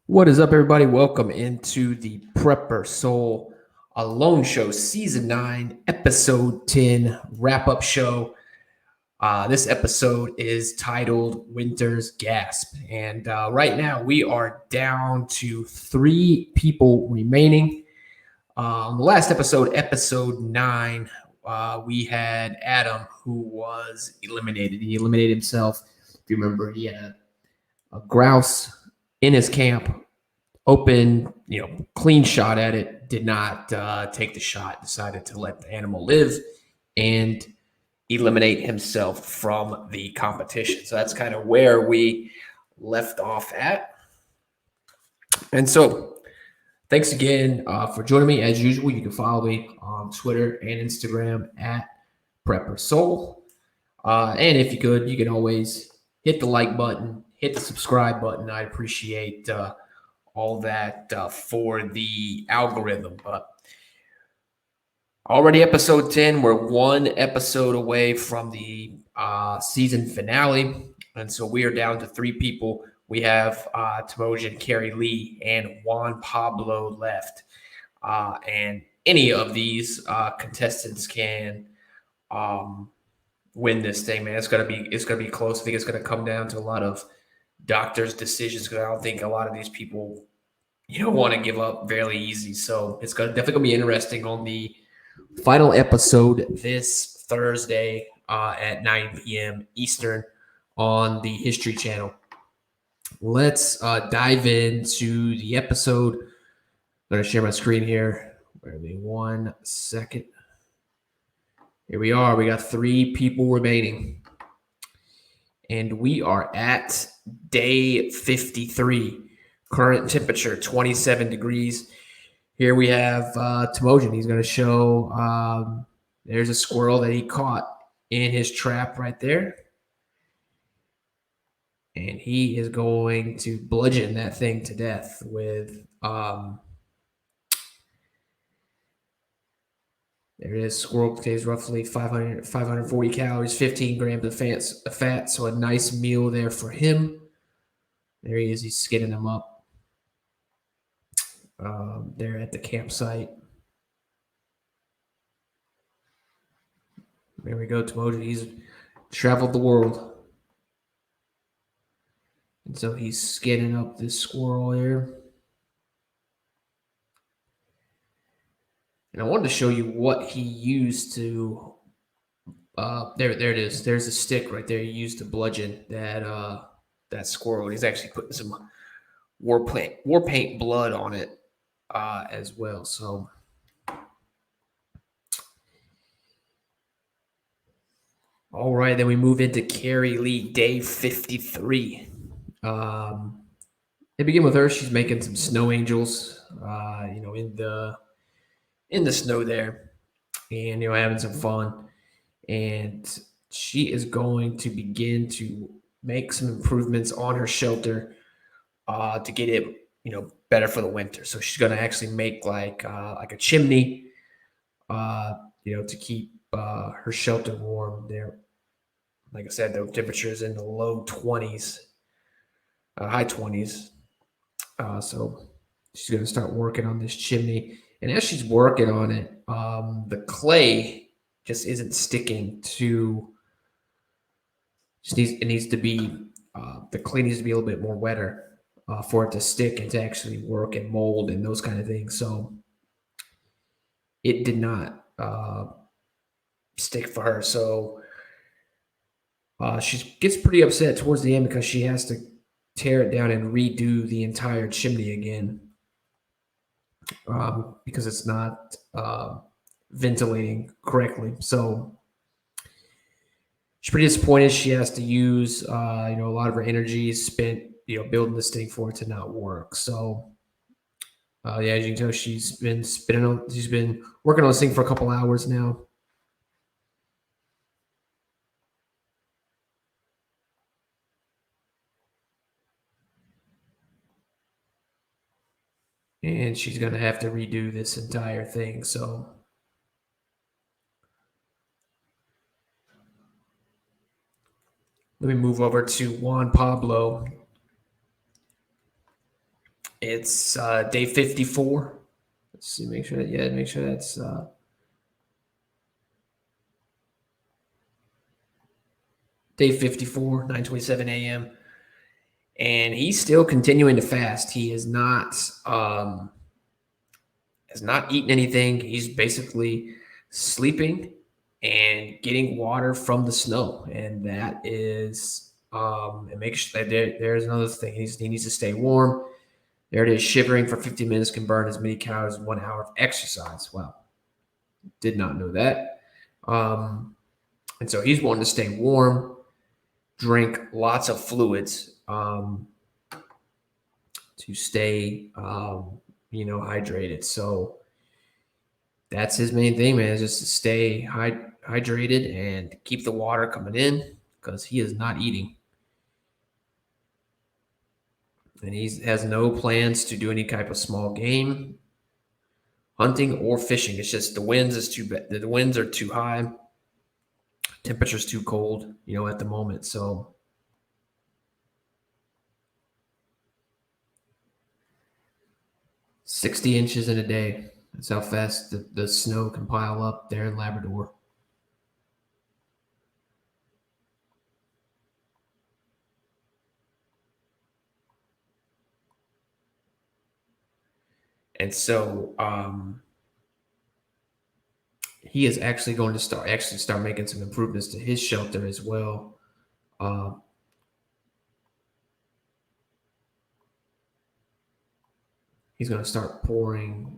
What is up, everybody? Welcome into the Prepper Soul Alone Show, Season 9, Episode 10 wrap up show. This episode is titled Winter's Gasp. And right now, we are down to 3 people remaining. The last episode, Episode 9, we had Adam, who was eliminated. He eliminated himself. If you remember, he had a grouse in his camp, open, clean shot at it, did not take the shot, decided to let the animal live and eliminate himself from the competition. So that's kind of where we left off at. And so thanks again for joining me. As usual, you can follow me on Twitter and Instagram at PrepperSoul. And if you could, you can always hit the like button, hit the subscribe button. I appreciate all that for the algorithm. But already episode 10, we're one episode away from the season finale. And so we are down to 3 people. We have Temojin, Carrie Lee, and Juan Pablo left. And any of these contestants can win this thing, man. It's gonna be close. I think it's gonna come down to a lot of doctors' decisions, because I don't think a lot of these people want to give up fairly easy. So it's definitely gonna be interesting on the final episode this Thursday at 9 p.m. Eastern on the History Channel. Let's dive into the episode. I'm going to share my screen here. Bear me 1 second. Here we are. We got 3 people remaining. And we are at day 53. Current temperature, 27 degrees. Here we have Temojin. He's going to show there's a squirrel that he caught in his trap right there. And he is going to bludgeon that thing to death with there it is. Squirrel contains roughly 540 calories, 15 grams of fat. So a nice meal there for him. There he is. He's skinning him up there at the campsite. There we go. Temojin. He's traveled the world. And so he's skinning up this squirrel here. And I wanted to show you what he used to. There it is. There's a stick right there he used to bludgeon that squirrel. He's actually putting some war paint blood on it as well. So all right, then we move into Carrie Lee, day 53. They begin with her. She's making some snow angels, in the snow there, and having some fun. And she is going to begin to make some improvements on her shelter to get it, better for the winter. So she's going to actually make like a chimney, to keep her shelter warm there. Like I said, the temperatures in the low 20s, high 20s. So she's going to start working on this chimney. And as she's working on it, the clay just isn't sticking to. It needs to be the clay needs to be a little bit more wetter for it to stick and to actually work and mold and those kind of things. So it did not stick for her. So she gets pretty upset towards the end because she has to tear it down and redo the entire chimney again because it's not ventilating correctly. So she's pretty disappointed. She has to use a lot of her energy spent building this thing for it to not work. So as you can tell, she's been working on this thing for a couple hours now. And she's going to have to redo this entire thing. So let me move over to Juan Pablo. It's day 54. Let's see, make sure that's day 54, 9:27 a.m. And he's still continuing to fast. He has not eaten anything. He's basically sleeping and getting water from the snow, and that is and make sure that there's another thing. He needs to stay warm. There it is. Shivering for 50 minutes can burn as many calories as 1 hour of exercise. Wow, did not know that. And so he's wanting to stay warm, drink lots of fluids to stay, hydrated. So that's his main thing, man, is just to stay hydrated and keep the water coming in because he is not eating. And he has no plans to do any type of small game hunting or fishing. It's just the winds is too bad. The winds are too high. Temperature's too cold, at the moment. So 60 inches in a day. That's how fast the snow can pile up there in Labrador. And so he is actually going to start making some improvements to his shelter as well. He's going to start pouring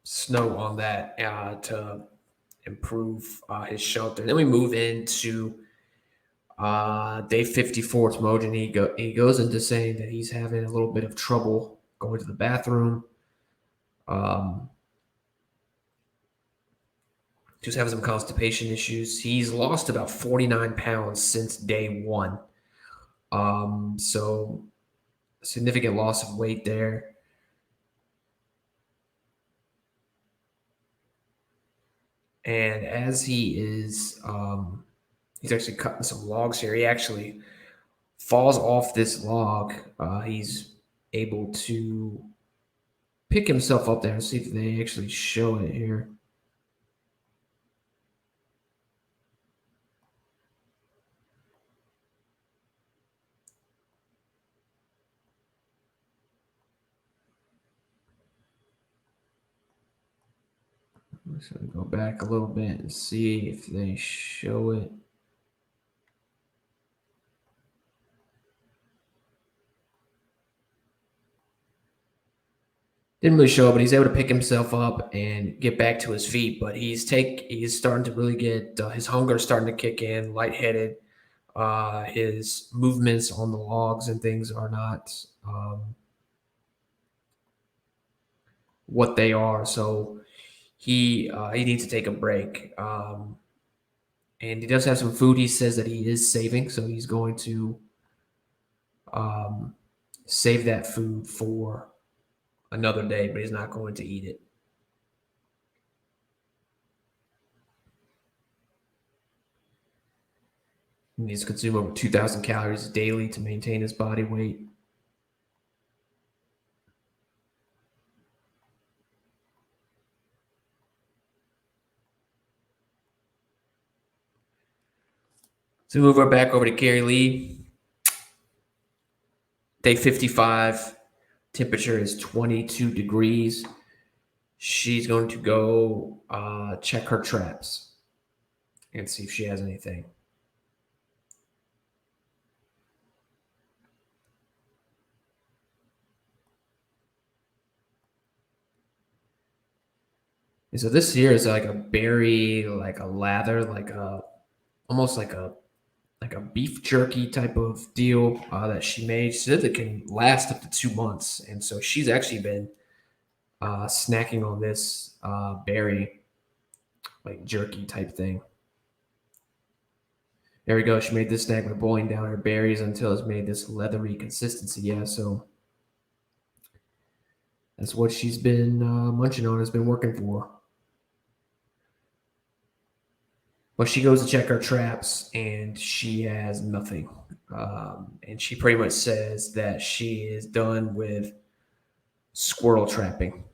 snow on that to improve his shelter. Then we move into day 54. It's Mojan. He goes into saying that he's having a little bit of trouble going to the bathroom. Just having some constipation issues. He's lost about 49 pounds since day one. So significant loss of weight there. And as he is, he's actually cutting some logs here. He actually falls off this log. He's able to pick himself up there and see if they actually show it here. I'm just going to go back a little bit and see if they show it. Didn't really show up, but he's able to pick himself up and get back to his feet. But he's starting to really get his hunger starting to kick in, lightheaded. His movements on the logs and things are not what they are. So he needs to take a break. And he does have some food. He says that he is saving, so he's going to save that food for another day, but he's not going to eat it. He needs to consume over 2,000 calories daily to maintain his body weight. So move her back over to Carrie Lee. Day 55. Temperature is 22 degrees. She's going to go check her traps and see if she has anything. And so this here is like a berry, like a lather, almost like a beef jerky type of deal that she made. She said it can last up to 2 months, and so she's actually been snacking on this berry, like jerky type thing. There we go. She made this snack by boiling down her berries until it's made this leathery consistency. Yeah, so that's what she's been munching on. Has been working for her. Well, she goes to check her traps and she has nothing. And she pretty much says that she is done with squirrel trapping.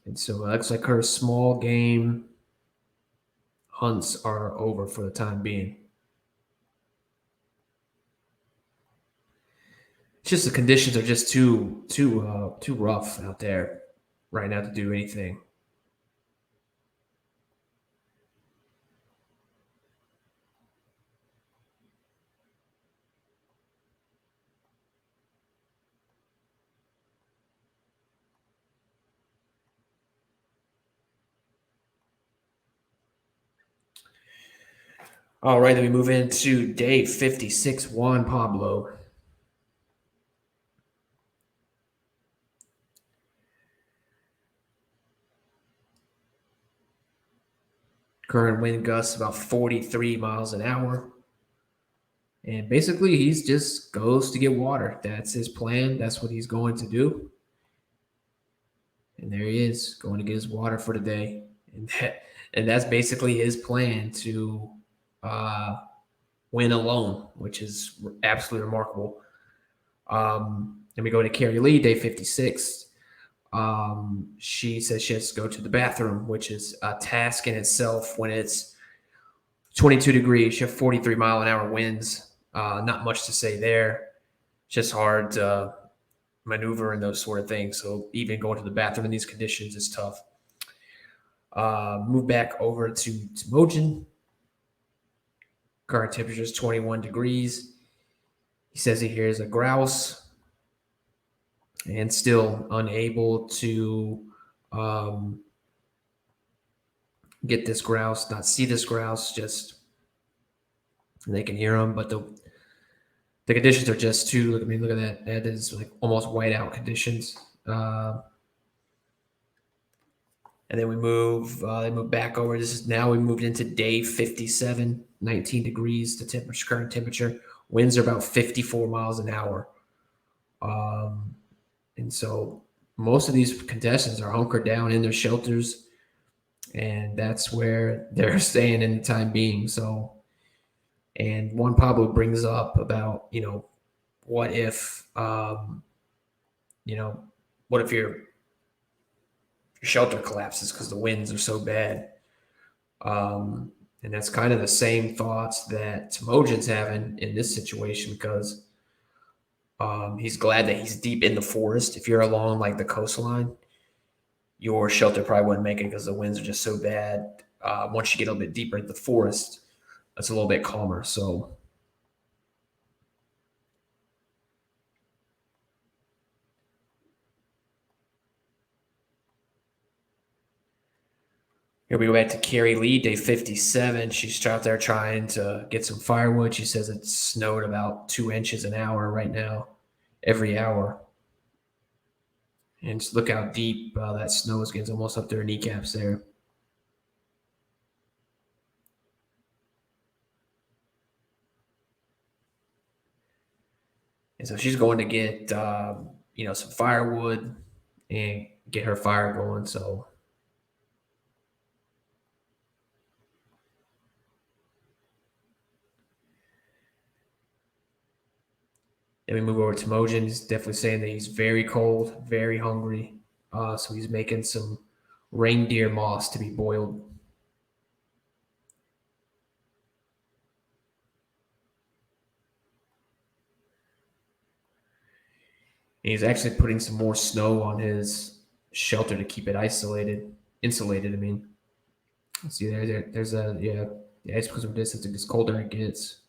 And so it looks like her small game hunts are over for the time being. It's just the conditions are just too rough out there right now to do anything. All right, then we move into day 56, Juan Pablo. Current wind gusts about 43 miles an hour. And basically, he's just goes to get water. That's his plan. That's what he's going to do. And there he is, going to get his water for the day. And that's basically his plan to uh, win alone, which is absolutely remarkable. Then we go to Carrie Lee, day 56. She says she has to go to the bathroom, which is a task in itself when it's 22 degrees. She have 43-mile-an-hour winds. Not much to say there. Just hard to maneuver and those sort of things. So even going to the bathroom in these conditions is tough. Move back over to Temujin. Current temperature is 21 degrees. He says he hears a grouse and still unable to get this grouse, not see this grouse, just they can hear him, but the conditions are just too. I mean, look at that. That is like almost whiteout conditions. And then we move. They move back over. This is now we moved into day 57, 19 degrees. The temperature, current temperature. Winds are about 54 miles an hour. And so most of these contestants are hunkered down in their shelters, and that's where they're staying in the time being. So, and Juan Pablo brings up about, what if, what if your shelter collapses because the winds are so bad? And that's kind of the same thoughts that Temujin's having in this situation because he's glad that he's deep in the forest. If you're along like the coastline, your shelter probably wouldn't make it because the winds are just so bad. Once you get a little bit deeper into the forest, it's a little bit calmer. So here we go back to Carrie Lee, day 57. She's out there trying to get some firewood. She says it snowed about 2 inches an hour right now, every hour. And just look how deep that snow is getting, almost up to her kneecaps there. And so she's going to get, some firewood and get her fire going. So then we move over to Mojin. He's definitely saying that he's very cold, very hungry. So he's making some reindeer moss to be boiled. And he's actually putting some more snow on his shelter to keep it insulated. I mean, see there's a yeah. It's because of this. As it gets colder, it gets.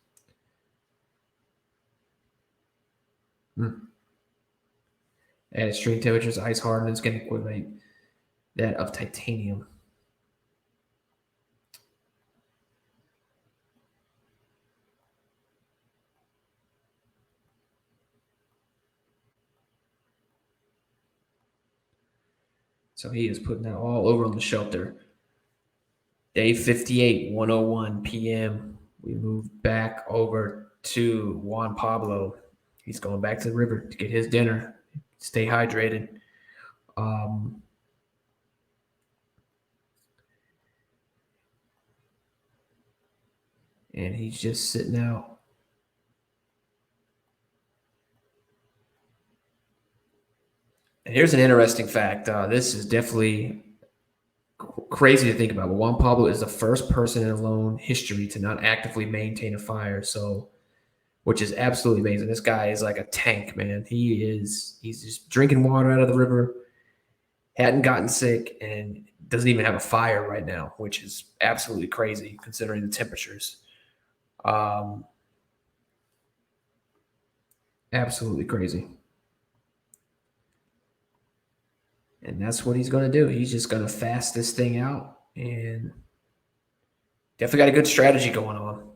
At extreme temperatures, ice hardened is going to equate that of titanium. So he is putting that all over on the shelter. Day 58, 1:01 p.m. We move back over to Juan Pablo. He's going back to the river to get his dinner, stay hydrated. Um, And he's just sitting out. And here's an interesting fact. This is definitely crazy to think about. But Juan Pablo is the first person in alone history to not actively maintain a fire. So, which is absolutely amazing. This guy is like a tank, man. He's just drinking water out of the river, hadn't gotten sick, and doesn't even have a fire right now, which is absolutely crazy considering the temperatures. Um, Absolutely crazy. And that's what he's going to do. He's just going to fast this thing out and definitely got a good strategy going on.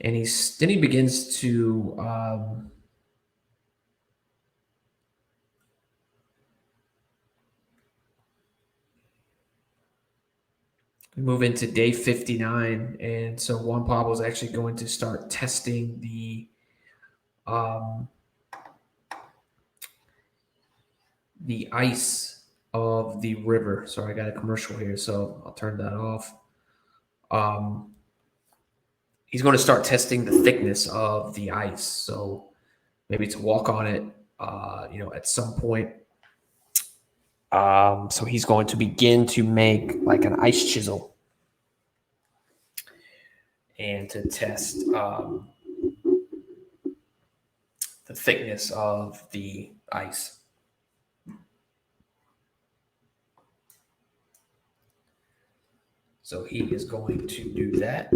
And then he begins to move into day 59. And so Juan Pablo is actually going to start testing um, the ice of the river. Sorry, I got a commercial here, so I'll turn that off. Um, he's going to start testing the thickness of the ice. So maybe to walk on it, at some point. So he's going to begin to make like an ice chisel and to test the thickness of the ice. So he is going to do that.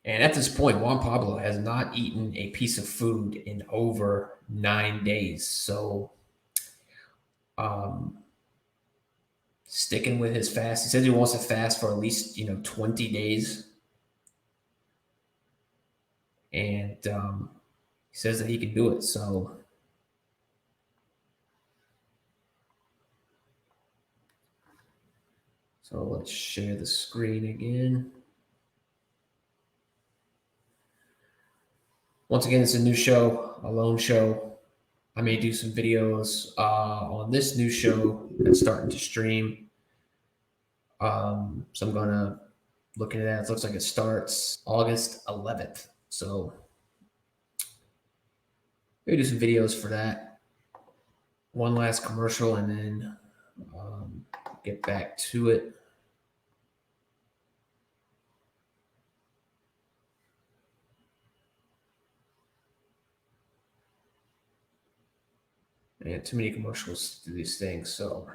And at this point, Juan Pablo has not eaten a piece of food in over 9 days. So, um, sticking with his fast, he says he wants to fast for at least 20 days, and he says that he can do it. So let's share the screen again. Once again, it's a new show, a lone show. I may do some videos on this new show that's starting to stream. So I'm gonna look into that. It looks like it starts August 11th. So maybe do some videos for that. One last commercial, and then get back to it. And too many commercials to do these things, so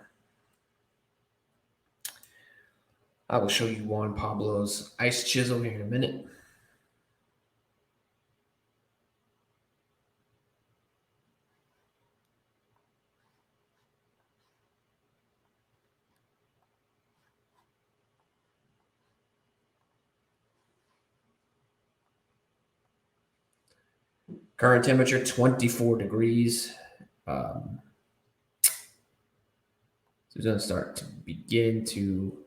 I will show you Juan Pablo's ice chisel here in a minute. Current temperature 24 degrees. So it's going to start to begin to.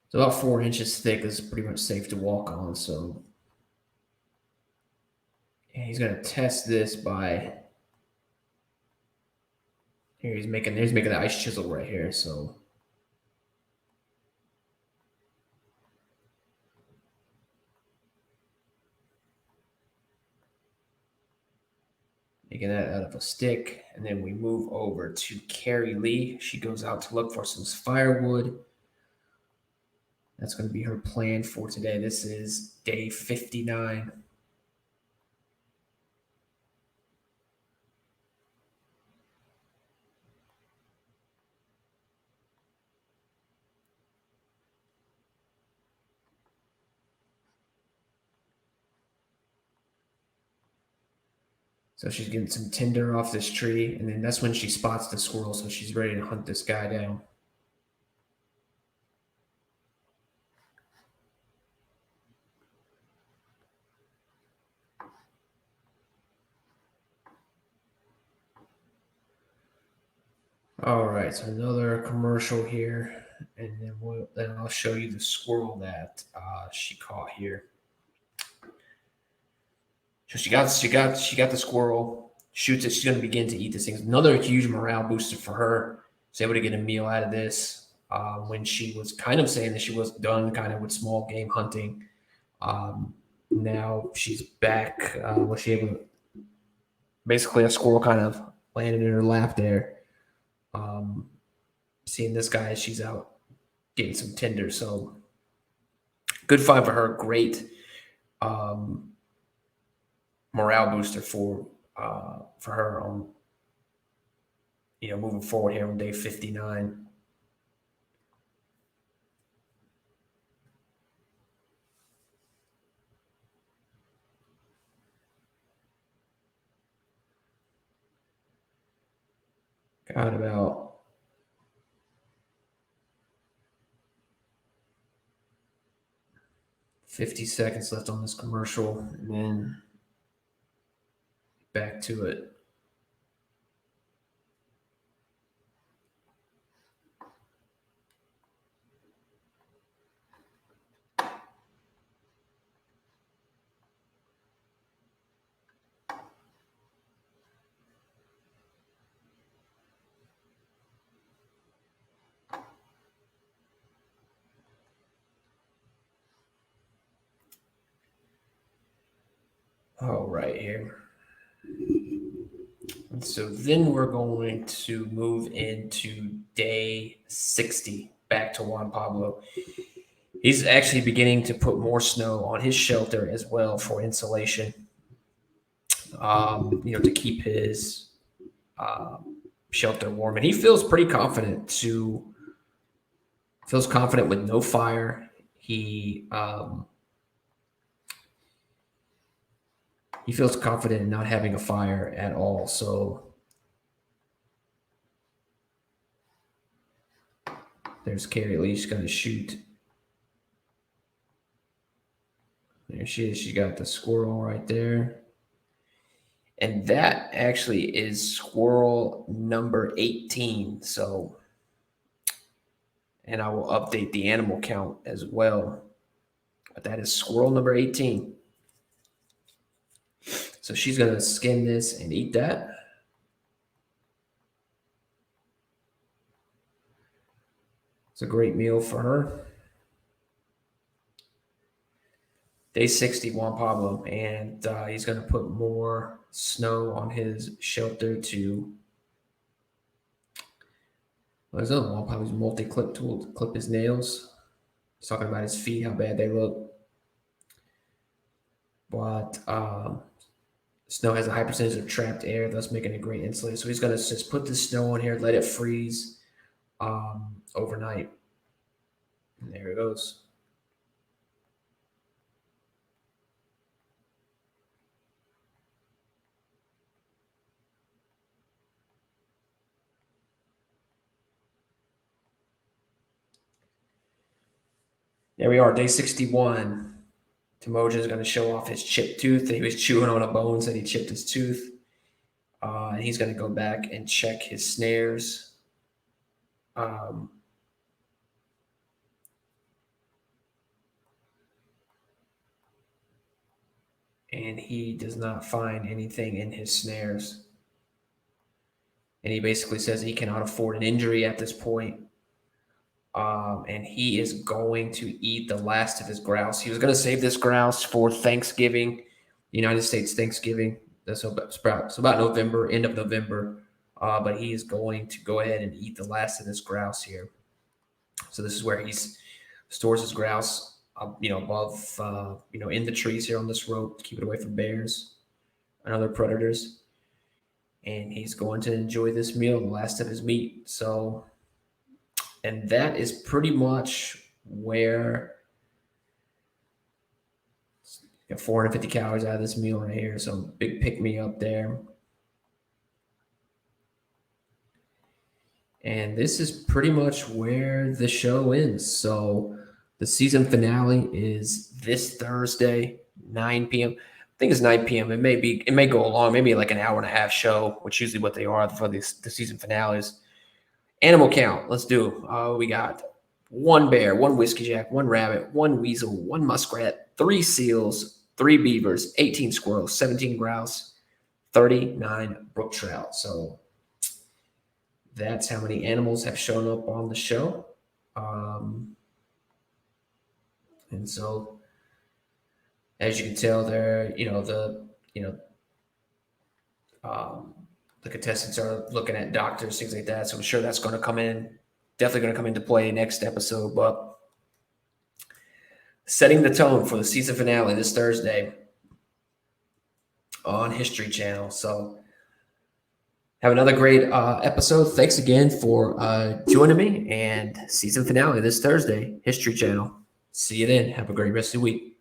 It's about 4 inches thick. It's pretty much safe to walk on. So, and he's going to test this by. Here he's making the ice chisel right here. So making that out of a stick, and then we move over to Carrie Lee. She goes out to look for some firewood. That's going to be her plan for today. This is day 59. So she's getting some tinder off this tree, and then that's when she spots the squirrel, so she's ready to hunt this guy down. All right, so another commercial here, and then I'll show you the squirrel that she caught here. So she got the squirrel, shoots it. She's going to begin to eat this thing. Another huge morale booster for her. She's able to get a meal out of this. When she was kind of saying that she was done kind of with small game hunting. Now she's back. Was she able to, basically a squirrel kind of landed in her lap there. Um, Seeing this guy, she's out getting some tinder. So good find for her. Great um, morale booster for her on moving forward here on day 59. Got about 50 seconds left on this commercial, and then back to it. All right, here. And so then we're going to move into day 60, back to Juan Pablo. He's actually beginning to put more snow on his shelter as well for insulation, to keep his shelter warm. And he feels pretty confident feels confident with no fire. He feels confident in not having a fire at all. So there's Carrie Lee. She's going to shoot. There she is. She got the squirrel right there. And that actually is squirrel number 18. So, and I will update the animal count as well. But that is squirrel number 18. So she's going to skin this and eat that. It's a great meal for her. Day 60, Juan Pablo, and he's going to put more snow on his shelter to. Well, there's another Juan Pablo's multi-clip tool to clip his nails. He's talking about his feet, how bad they look. But snow has a high percentage of trapped air, thus making it great insulator. So he's going to just put the snow on here, let it freeze overnight. And there it goes. There we are, day 61. Temujin is going to show off his chipped tooth. He was chewing on a bone, said he chipped his tooth. And he's going to go back and check his snares. And he does not find anything in his snares. And he basically says he cannot afford an injury at this point. And he is going to eat the last of his grouse. He was going to save this grouse for Thanksgiving, United States Thanksgiving. That's about November, end of November. But he is going to go ahead and eat the last of this grouse here. So this is where he stores his grouse, above, in the trees here on this rope to keep it away from bears and other predators. And he's going to enjoy this meal, the last of his meat. So. And that is pretty much where got 450 calories out of this meal right here. So big pick me up there. And this is pretty much where the show ends. So the season finale is this Thursday, 9 p.m. I think it's 9 p.m. It may go along, maybe like an hour and a half show, which usually what they are for the season finales. Animal count. Let's do. We got one bear, one whiskey jack, one rabbit, one weasel, one muskrat, 3 seals, 3 beavers, 18 squirrels, 17 grouse, 39 brook trout. So that's how many animals have shown up on the show. And so, as you can tell, there, the contestants are looking at doctors, things like that. So I'm sure that's going to come in, definitely going to come into play next episode. But setting the tone for the season finale this Thursday on History Channel. So have another great episode. Thanks again for joining me, and season finale this Thursday, History Channel. See you then. Have a great rest of the week.